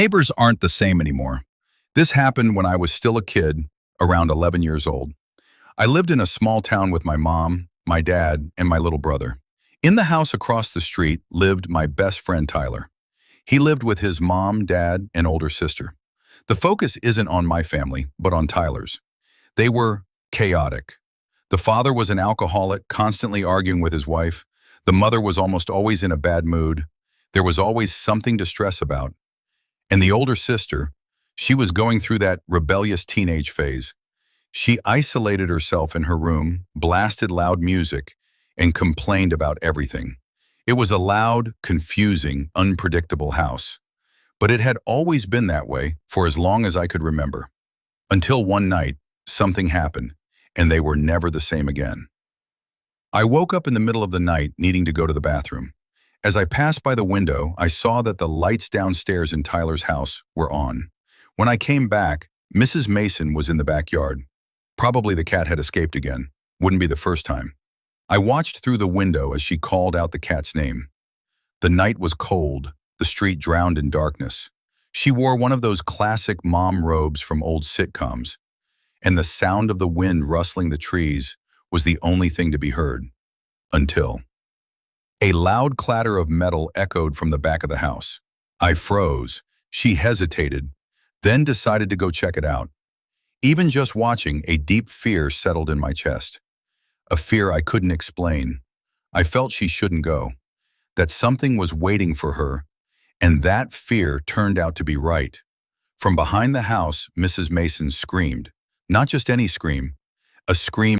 Neighbors aren't the same anymore. This happened when I was still a kid, around 11 years old. I lived in a small town with my mom, my dad, and my little brother. In the house across the street lived my best friend Tyler. He lived with his mom, dad, and older sister. The focus isn't on my family, but on Tyler's. They were chaotic. The father was an alcoholic, constantly arguing with his wife. The mother was almost always in a bad mood. There was always something to stress about. And the older sister, she was going through that rebellious teenage phase. She isolated herself in her room, blasted loud music, and complained about everything. It was a loud, confusing, unpredictable house. But it had always been that way for as long as I could remember. Until one night, something happened, and they were never the same again. I woke up in the middle of the night needing to go to the bathroom. As I passed by the window, I saw that the lights downstairs in Tyler's house were on. When I came back, Mrs. Mason was in the backyard. Probably the cat had escaped again. Wouldn't be the first time. I watched through the window as she called out the cat's name. The night was cold, the street drowned in darkness. She wore one of those classic mom robes from old sitcoms, and the sound of the wind rustling the trees was the only thing to be heard. Until a loud clatter of metal echoed from the back of the house. I froze. She hesitated, then decided to go check it out. Even just watching, a deep fear settled in my chest. A fear I couldn't explain. I felt she shouldn't go, that something was waiting for her, and that fear turned out to be right. From behind the house, Mrs. Mason screamed. Not just any scream, a scream